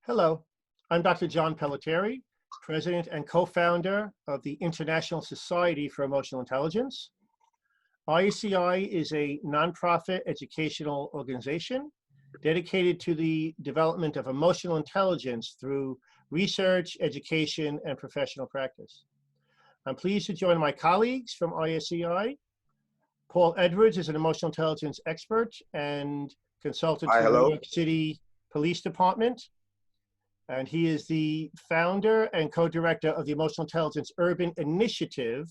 Hello, I'm Dr. John Pelletieri, President and co-founder of the International Society for Emotional Intelligence. ISEI is a nonprofit educational organization dedicated to the development of emotional intelligence through research, education, and professional practice. I'm pleased to join my colleagues from ISEI. Paul Edwards is an emotional intelligence expert and consultant Hi, to the New hello. York City Police Department. And he is the founder and co-director of the Emotional Intelligence Urban Initiative,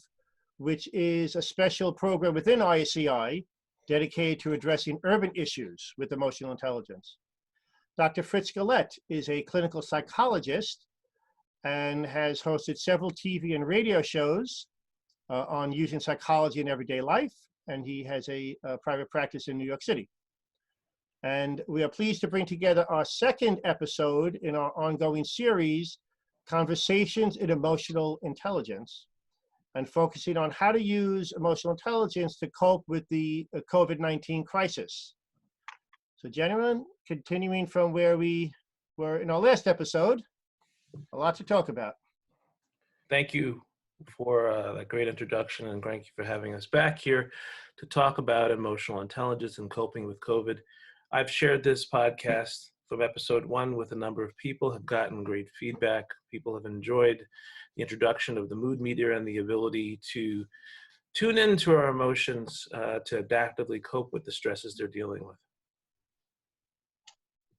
which is a special program within ISEI dedicated to addressing urban issues with emotional intelligence. Dr. Fritz Gillette is a clinical psychologist and has hosted several TV and radio shows on using psychology in everyday life, and he has a private practice in New York City. And we are pleased to bring together our second episode in our ongoing series, Conversations in Emotional Intelligence, and focusing on how to use emotional intelligence to cope with the COVID-19 crisis. So gentlemen, continuing from where we were in our last episode, a lot to talk about. Thank you for that great introduction, and thank you for having us back here to talk about emotional intelligence and coping with COVID. I've shared this podcast from episode 1 with a number of people, have gotten great feedback. People have enjoyed the introduction of the mood meter and the ability to tune into our emotions to adaptively cope with the stresses they're dealing with.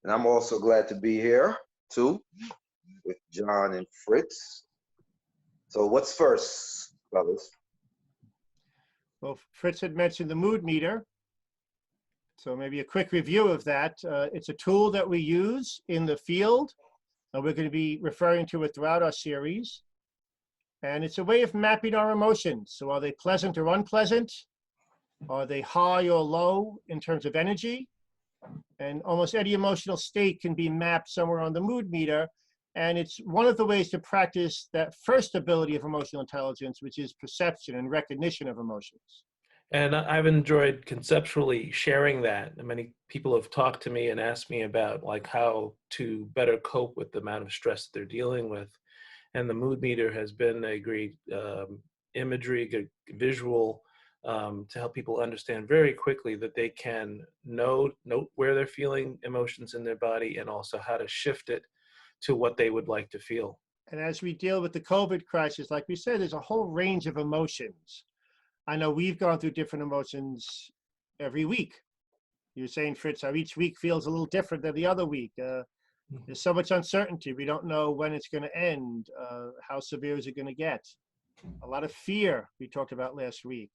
And I'm also glad to be here too with John and Fritz. So what's first, brothers? Well, Fritz had mentioned the mood meter. So maybe a quick review of that. It's a tool that we use in the field. We're going to be referring to it throughout our series. And it's a way of mapping our emotions. So are they pleasant or unpleasant? Are they high or low in terms of energy? And almost any emotional state can be mapped somewhere on the mood meter. And it's one of the ways to practice that first ability of emotional intelligence, which is perception and recognition of emotions. And I've enjoyed conceptually sharing that. Many people have talked to me and asked me about like how to better cope with the amount of stress that they're dealing with. And the mood meter has been a great imagery, good visual to help people understand very quickly that they can note where they're feeling emotions in their body and also how to shift it to what they would like to feel. And as we deal with the COVID crisis, like we said, there's a whole range of emotions. I know we've gone through different emotions every week. You're saying, Fritz, how each week feels a little different than the other week. There's so much uncertainty. We don't know when it's going to end. How severe is it going to get? A lot of fear we talked about last week.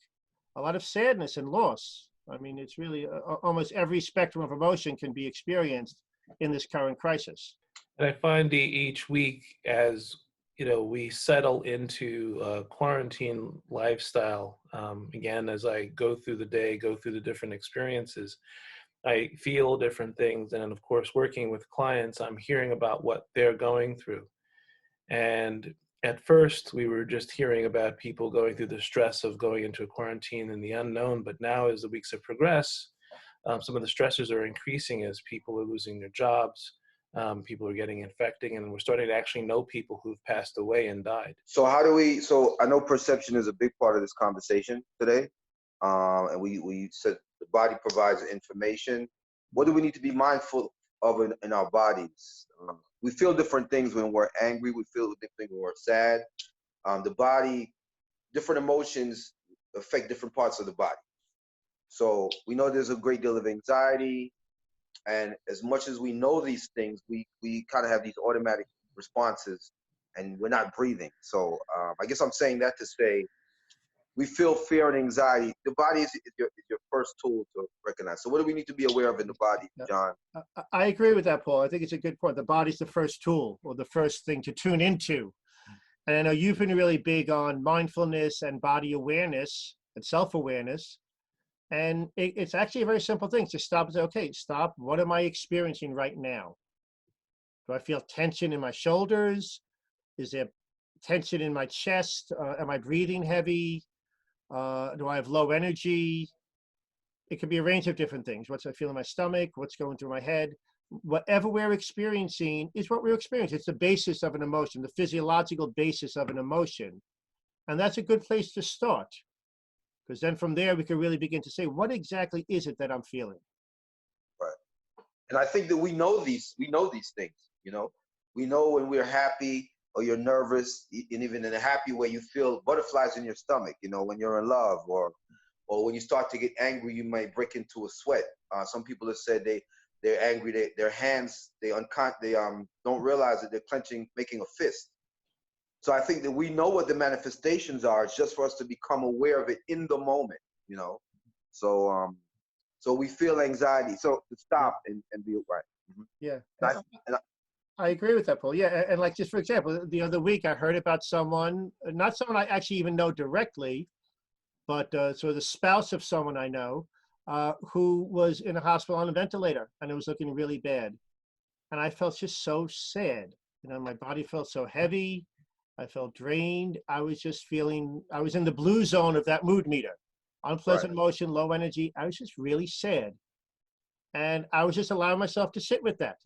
A lot of sadness and loss. I mean, it's really almost every spectrum of emotion can be experienced in this current crisis. And I find each week as we settle into a quarantine lifestyle, again, as I go through the day, go through the different experiences, I feel different things. And of course, working with clients, I'm hearing about what they're going through. And at first, we were just hearing about people going through the stress of going into a quarantine and the unknown. But now, as the weeks have progressed, some of the stressors are increasing as people are losing their jobs. People are getting infected, and we're starting to actually know people who've passed away and died. So so I know perception is a big part of this conversation today. And we said the body provides information. What do we need to be mindful of in our bodies? We feel different things when we're angry. We feel different things when we're sad. The body, different emotions affect different parts of the body. So we know there's a great deal of anxiety. And as much as we know these things, we kind of have these automatic responses and we're not breathing. So I guess I'm saying that to say, we feel fear and anxiety. The body is your first tool to recognize. So what do we need to be aware of in the body, John? I agree with that, Paul. I think it's a good point. The body's the first tool or the first thing to tune into. And I know you've been really big on mindfulness and body awareness and self-awareness. And it's actually a very simple thing to stop and say, okay, stop. What am I experiencing right now? Do I feel tension in my shoulders? Is there tension in my chest? Am I breathing heavy? Do I have low energy? It could be a range of different things. What's I feel in my stomach? What's going through my head? whatever we're experiencing is what we're experiencing. It's the basis of an emotion, the physiological basis of an emotion. And that's a good place to start, because then from there we can really begin to say, what exactly is it that I'm feeling? Right. And I think that we know these things, you know. We know when we're happy or you're nervous, and even in a happy way, you feel butterflies in your stomach, you know, when you're in love, or when you start to get angry, you might break into a sweat. Some people have said they're angry, their hands, they don't realize that they're clenching, making a fist. So I think that we know what the manifestations are. It's just for us to become aware of it in the moment, you know. So so we feel anxiety. So to stop and be right. Mm-hmm. Yeah. And I agree with that, Paul. Yeah. And like, just for example, the other week I heard about someone, not someone I actually even know directly, but so the spouse of someone I know, who was in a hospital on a ventilator, and it was looking really bad. And I felt just so sad. You know, my body felt so heavy. I felt drained. I was just feeling, I was in the blue zone of that mood meter. Unpleasant emotion, low energy. I was just really sad. And I was just allowing myself to sit with that.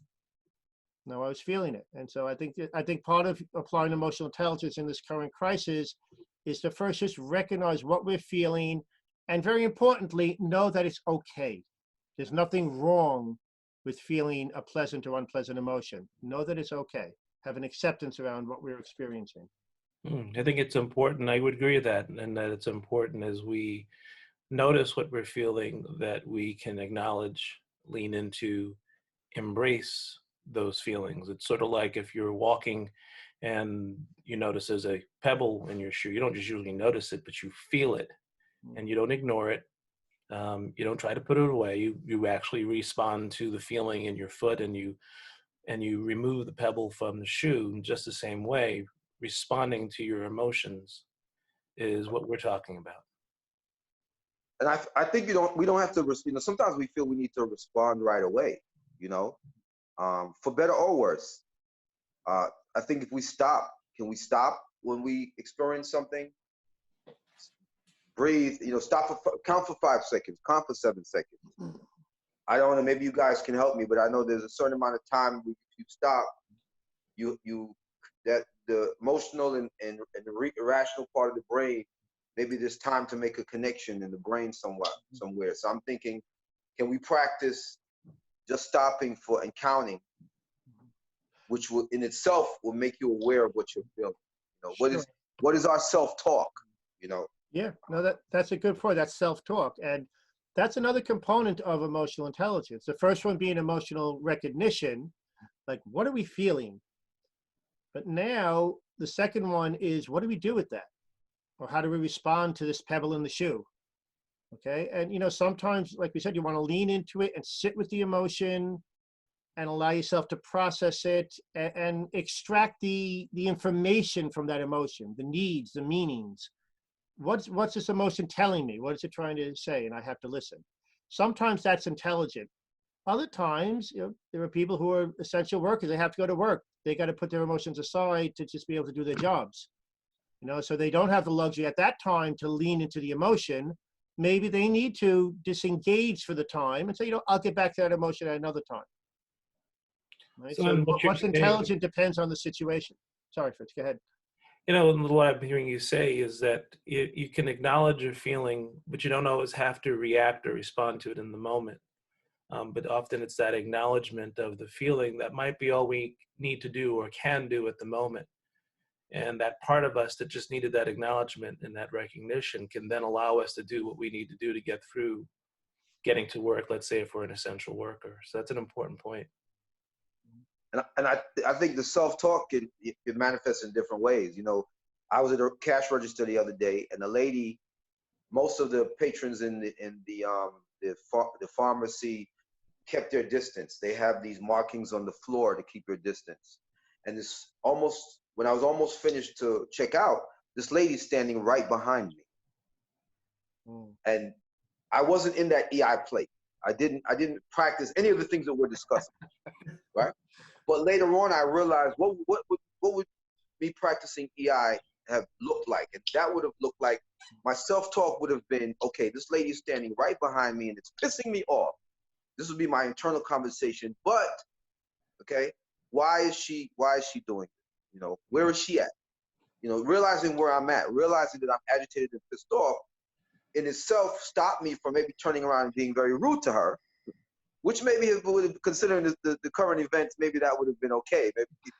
No, I was feeling it. And so I think part of applying emotional intelligence in this current crisis is to first just recognize what we're feeling, and very importantly, know that it's okay. There's nothing wrong with feeling a pleasant or unpleasant emotion. Know that it's okay. Have an acceptance around what we're experiencing. I think it's important. I would agree with that, and that it's important as we notice what we're feeling that we can acknowledge, lean into, embrace those feelings. It's sort of like if you're walking and you notice there's a pebble in your shoe. You don't just usually notice it, but you feel it, and you don't ignore it. You don't try to put it away. You actually respond to the feeling in your foot, and you remove the pebble from the shoe in just the same way. Responding to your emotions is what we're talking about. And I think we don't have to, you know, sometimes we feel we need to respond right away, you know, for better or worse. I think if we stop, can we stop when we experience something? Breathe, you know, count for 5 seconds, count for 7 seconds. I don't know, maybe you guys can help me, but I know there's a certain amount of time if you stop, that the emotional and the irrational part of the brain, maybe there's time to make a connection in the brain somewhere. So I'm thinking, can we practice just stopping and counting, which will in itself will make you aware of what you're feeling. You know, Sure. what is our self-talk, you know? Yeah, no, that's a good point. That's self-talk. And that's another component of emotional intelligence. The first one being emotional recognition, like what are we feeling? But now the second one is, what do we do with that? Or how do we respond to this pebble in the shoe? Okay. And, you know, sometimes, like we said, you want to lean into it and sit with the emotion and allow yourself to process it and extract the information from that emotion, the needs, the meanings. What's this emotion telling me? What is it trying to say? And I have to listen. Sometimes that's intelligent. Other times, you know, there are people who are essential workers. They have to go to work. They got to put their emotions aside to just be able to do their jobs. You know, so they don't have the luxury at that time to lean into the emotion. Maybe they need to disengage for the time and say, you know, I'll get back to that emotion at another time. Right? So what's intelligent depends on the situation. Sorry, Fritz, go ahead. You know, what I'm hearing you say is that you can acknowledge a feeling, but you don't always have to react or respond to it in the moment. But often it's that acknowledgement of the feeling that might be all we need to do or can do at the moment. And that part of us that just needed that acknowledgement and that recognition can then allow us to do what we need to do to get through getting to work, let's say if we're an essential worker. So that's an important point. And I think the self-talk can manifest in different ways. You know, I was at a cash register the other day, and the lady, most of the patrons in the pharmacy kept their distance. They have these markings on the floor to keep your distance. And when I was almost finished to check out, this lady's standing right behind me. And I wasn't in that EI plate. I didn't practice any of the things that we're discussing, right? But later on, I realized what would me practicing EI have looked like? And that would have looked like my self-talk would have been, okay, this lady's standing right behind me and it's pissing me off. This would be my internal conversation, but Okay, why is she doing it? Where is she at? Realizing where I'm at, realizing that I'm agitated and pissed off, in itself stopped me from maybe turning around and being very rude to her, which maybe if we would have considering the current events, maybe that would have been okay.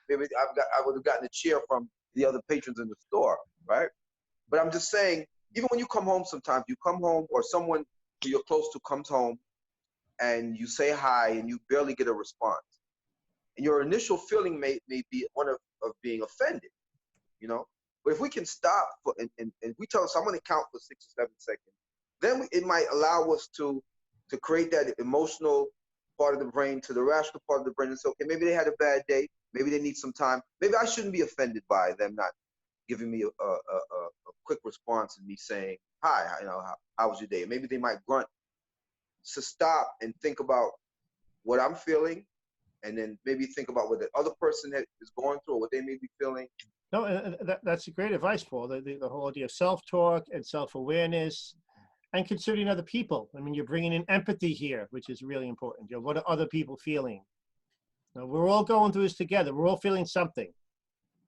Maybe I would have gotten a cheer from the other patrons in the store, right? But I'm just saying, even when you come home, sometimes you come home or someone who you're close to comes home and you say hi and you barely get a response. And your initial feeling may be one of being offended, But if we can stop and we tell someone to count for 6 or 7 seconds, then it might allow us to create that emotional part of the brain to the rational part of the brain and say, okay, maybe they had a bad day, maybe they need some time, maybe I shouldn't be offended by them not giving me a quick response and me saying, hi, how was your day? Maybe they might grunt. So stop and think about what I'm feeling, and then maybe think about what the other person is going through or what they may be feeling. No, that's a great advice, Paul. The whole idea of self-talk and self-awareness and considering other people. I mean, you're bringing in empathy here, which is really important. What are other people feeling? We're all going through this together. We're all feeling something,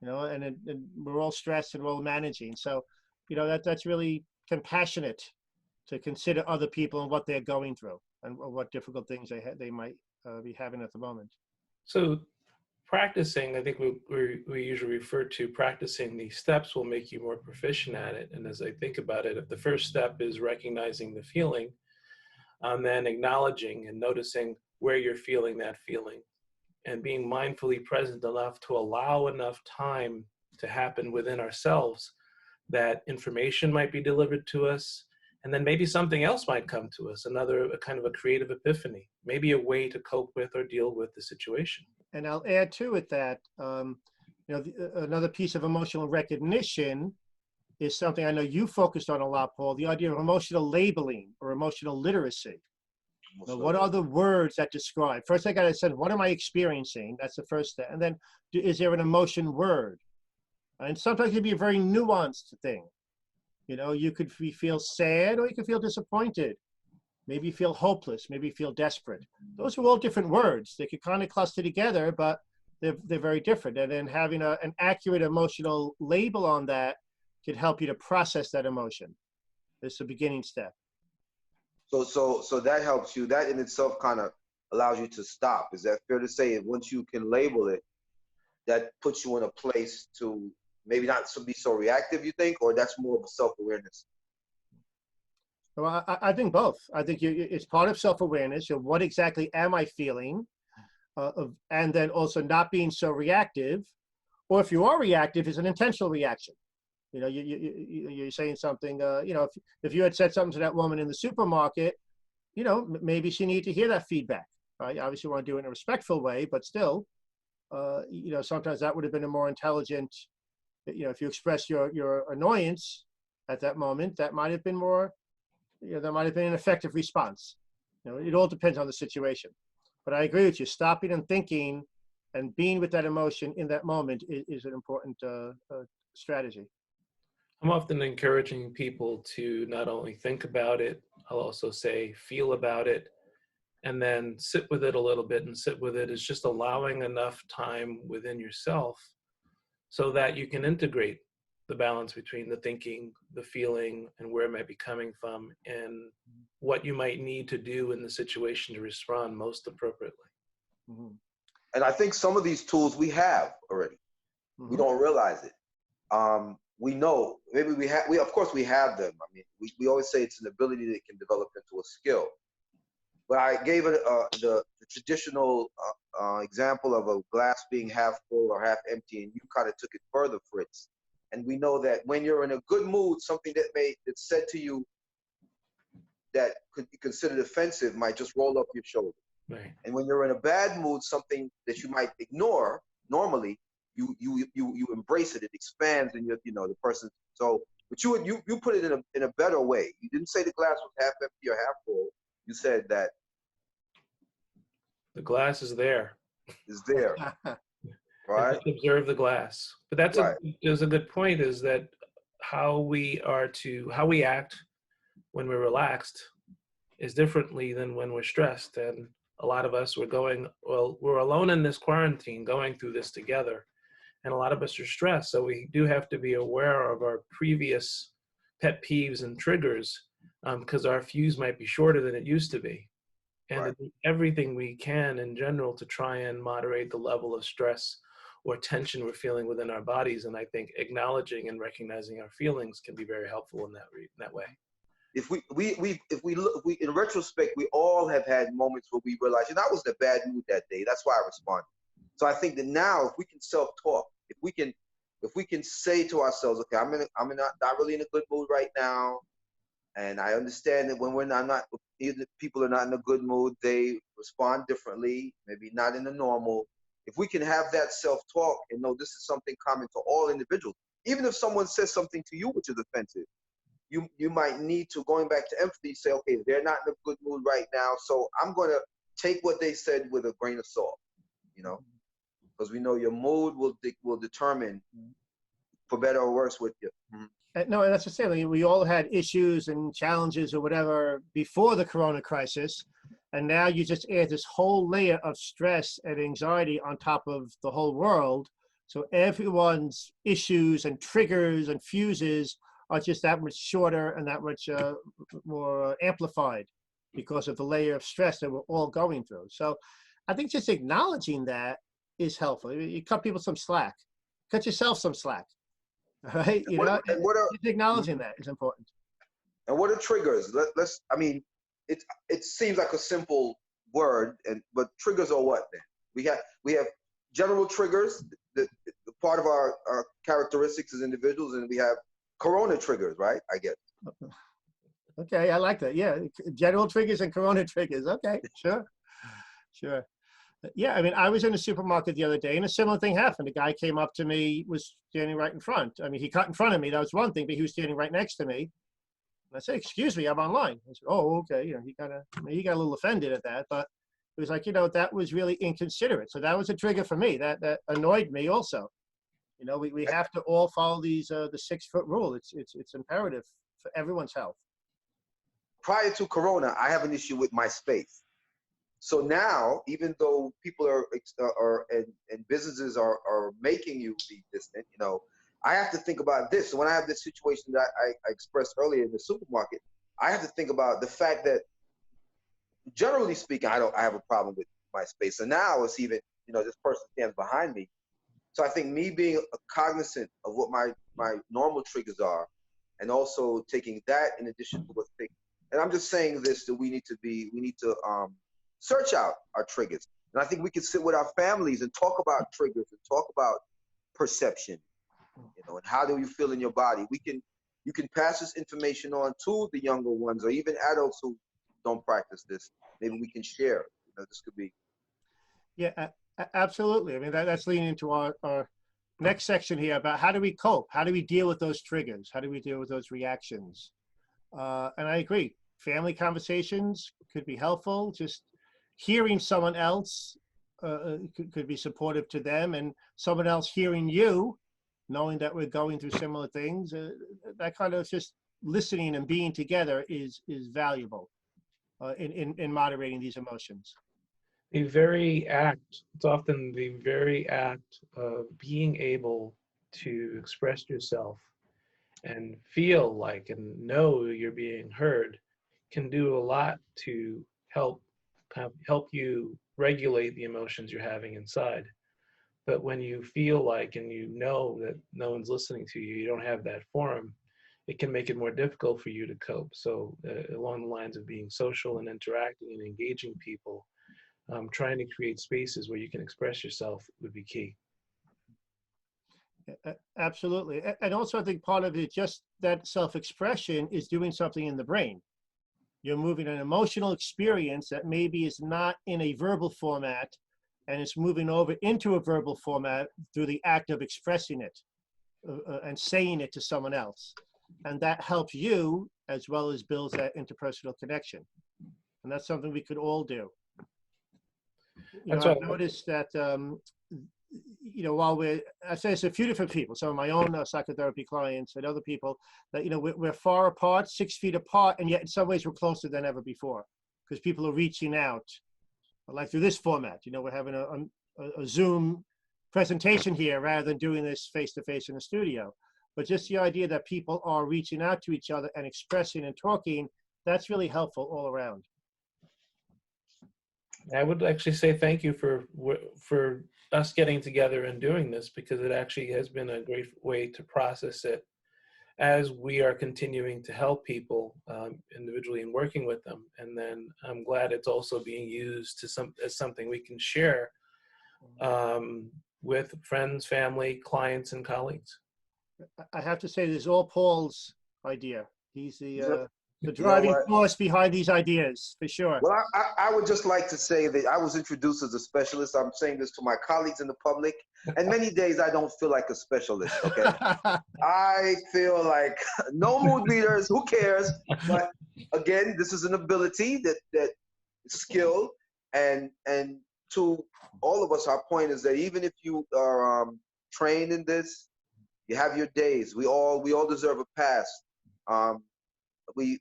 and we're all stressed and we're all managing. So, that's really compassionate to consider other people and what they're going through and what difficult things they might be having at the moment. So practicing, I think we usually refer to practicing these steps will make you more proficient at it. And as I think about it, if the first step is recognizing the feeling, and then acknowledging and noticing where you're feeling that feeling, and being mindfully present enough to allow enough time to happen within ourselves, that information might be delivered to us, and then maybe something else might come to us, a kind of a creative epiphany, maybe a way to cope with or deal with the situation. And I'll add to it that, another piece of emotional recognition is something I know you focused on a lot, Paul, the idea of emotional labeling or emotional literacy. What are the words that describe? First, I got to say, what am I experiencing? That's the first step. And then, is there an emotion word? And sometimes it can be a very nuanced thing. You could feel sad or you could feel disappointed. Maybe you feel hopeless, maybe you feel desperate. Those are all different words. They could kind of cluster together, but they're very different. And then having an accurate emotional label on that could help you to process that emotion. It's a beginning step. So that helps you. That in itself kind of allows you to stop. Is that fair to say? Once you can label it, that puts you in a place to maybe not be so reactive, you think, or that's more of a self-awareness? Well, I think both. I think it's part of self-awareness. What exactly am I feeling? And then also not being so reactive. Or if you are reactive, it's an intentional reaction. You're saying something, if you had said something to that woman in the supermarket, maybe she needed to hear that feedback. Right? Obviously, you want to do it in a respectful way, but still, sometimes that would have been a more intelligent, if you express your annoyance at that moment, that might have been more, that might have been an effective response. It all depends on the situation. But I agree with you. Stopping and thinking and being with that emotion in that moment is an important strategy. I'm often encouraging people to not only think about it, I'll also say feel about it, and then sit with it a little bit. And sit with it is just allowing enough time within yourself so that you can integrate the balance between the thinking, the feeling, and where it might be coming from, and what you might need to do in the situation to respond most appropriately. Mm-hmm. And I think some of these tools we have already. Mm-hmm. We don't realize it. We know, maybe of course we have them. I mean, we always say it's an ability that can develop into a skill. But I gave it the traditional example of a glass being half full or half empty, and you kind of took it further, Fritz. And we know that when you're in a good mood, something that's said to you that could be considered offensive might just roll up your shoulder. Right. And when you're in a bad mood, something that you might ignore normally, you embrace it. It expands in the person. So, but you put it in a better way. You didn't say the glass was half empty or half full. You said that the glass is there. Is there. Right. And observe the glass. But that's right. a good point, is that how we act when we're relaxed is differently than when we're stressed. And a lot of us we're alone in this quarantine going through this together. And a lot of us are stressed. So we do have to be aware of our previous pet peeves and triggers, because our fuse might be shorter than it used to be. And Right. to do everything we can in general to try and moderate the level of stress or tension we're feeling within our bodies. And I think acknowledging and recognizing our feelings can be very helpful in that way. If we look, in retrospect, we all have had moments where we realize, I was in a bad mood that day. That's why I responded. So I think that now, if we can self-talk, if we can say to ourselves, okay, I'm not really in a good mood right now, and I understand that when either people are not in a good mood, they respond differently, maybe not in the normal. If we can have that self-talk and know this is something common to all individuals, even if someone says something to you which is offensive, you might need to, going back to empathy, say, okay, they're not in a good mood right now, so I'm going to take what they said with a grain of salt, because we know your mood will determine, for better or worse, with you. No, that's the same. We all had issues and challenges or whatever before the Corona crisis, and now you just add this whole layer of stress and anxiety on top of the whole world. So everyone's issues and triggers and fuses are just that much shorter and that much more amplified because of the layer of stress that we're all going through. So I think just acknowledging that is helpful. You cut people some slack, cut yourself some slack, right? Just acknowledging that is important. And what are triggers? It seems like a simple word, but triggers are what then? We have general triggers, the part of our characteristics as individuals, and we have Corona triggers, right? I guess. Okay, I like that. Yeah, general triggers and Corona triggers. Okay, sure. Yeah, I was in a supermarket the other day, and a similar thing happened. A guy came up to me, was standing right in front. He cut in front of me. That was one thing, but he was standing right next to me. And I said, "Excuse me, I'm online." I said, "Oh, okay." He got a little offended at that, but it was like, that was really inconsiderate. So that was a trigger for me. That annoyed me also. We have to all follow the 6-foot rule. It's imperative for everyone's health. Prior to Corona, I have an issue with my space. So now, even though people and businesses are making you be distant, I have to think about this. So when I have this situation that I expressed earlier in the supermarket, I have to think about the fact that, generally speaking, I have a problem with my space. So now it's even, this person stands behind me. So I think me being cognizant of what my normal triggers are, and also taking that in addition to what's taking, and I'm just saying this, that we need to search out our triggers. And I think we can sit with our families and talk about triggers and talk about perception, and how do you feel in your body. You can pass this information on to the younger ones, or even adults who don't practice this. Maybe we can share. This could be. Yeah, absolutely. That's leading into our next section here about how do we cope? How do we deal with those triggers? How do we deal with those reactions? And I agree. Family conversations could be helpful. Just hearing someone else could be supportive to them, and someone else hearing you, knowing that we're going through similar things. That kind of just listening and being together is valuable in moderating these emotions. It's often the very act of being able to express yourself and feel like and know you're being heard can do a lot to help you regulate the emotions you're having inside. But when you feel like and you know that no one's listening to you, you don't have that forum, it can make it more difficult for you to cope. So along the lines of being social and interacting and engaging people, trying to create spaces where you can express yourself would be key. Absolutely. And also I think part of it, just that self-expression is doing something in the brain. You're moving an emotional experience that maybe is not in a verbal format, and it's moving over into a verbal format through the act of expressing it and saying it to someone else. And that helps you as well as builds that interpersonal connection. And that's something we could all do. I've noticed that, while I say it's a few different people, some of my own psychotherapy clients and other people, that, we're far apart, 6 feet apart, and yet in some ways we're closer than ever before because people are reaching out like through this format. You know, we're having a Zoom presentation here rather than doing this face-to-face in the studio. But just the idea that people are reaching out to each other and expressing and talking, that's really helpful all around. I would actually say thank you for us getting together and doing this, because it actually has been a great way to process it as we are continuing to help people individually and working with them. And then I'm glad it's also being used as something we can share with friends, family, clients, and colleagues. I have to say, this is all Paul's idea. He's the You know driving what? force behind these ideas, for sure. Well, I would just like to say that I was introduced as a specialist. I'm saying this to my colleagues in the public, and many days I don't feel like a specialist, okay? I feel like no mood meters, who cares? But again, this is an ability that skill, and to all of us, our point is that even if you are trained in this, you have your days. We all deserve a pass. We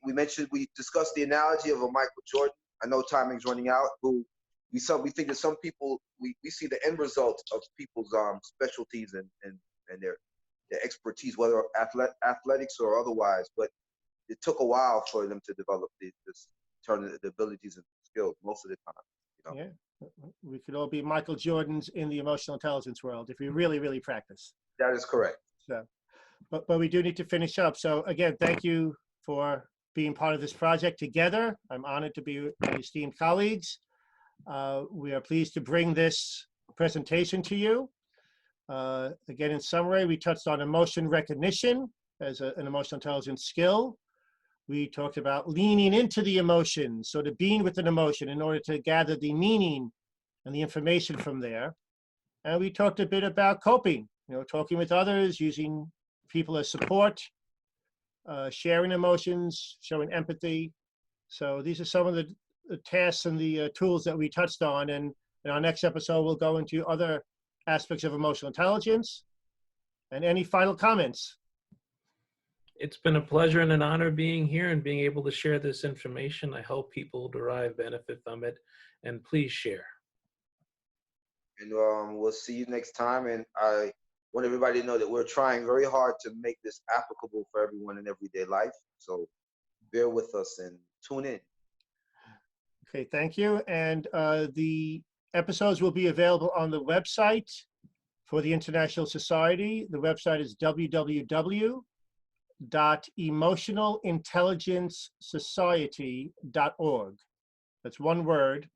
discussed the analogy of a Michael Jordan. I know timing's running out. Who we think that some people we see the end result of people's specialties and their expertise, whether athletics or otherwise. But it took a while for them to develop the abilities and skills most of the time. You know? Yeah, we could all be Michael Jordans in the emotional intelligence world if we really, really practice. That is correct. So, but we do need to finish up. So again, thank you for being part of this project together. I'm honored to be with my esteemed colleagues. We are pleased to bring this presentation to you. Again, in summary, we touched on emotion recognition as an emotional intelligence skill. We talked about leaning into the emotion, so to being with an emotion in order to gather the meaning and the information from there. And we talked a bit about coping, you know, talking with others, using people as support, sharing emotions, showing empathy. So these are some of the tasks and the tools that we touched on. And in our next episode, we'll go into other aspects of emotional intelligence. And any final comments? It's been a pleasure and an honor being here and being able to share this information. I hope people derive benefit from it, and please share. And we'll see you next time. And I want everybody to know that we're trying very hard to make this applicable for everyone in everyday life. So bear with us and tune in. Okay, thank you. And the episodes will be available on the website for the International Society. The website is www.emotionalintelligencesociety.org. That's one word,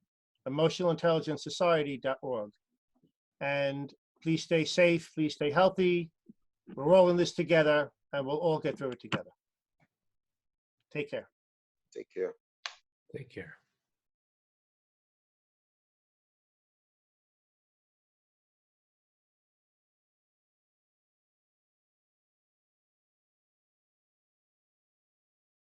emotionalintelligencesociety.org. And please stay safe, please stay healthy. We're all in this together, and we'll all get through it together. Take care. Take care. Take care.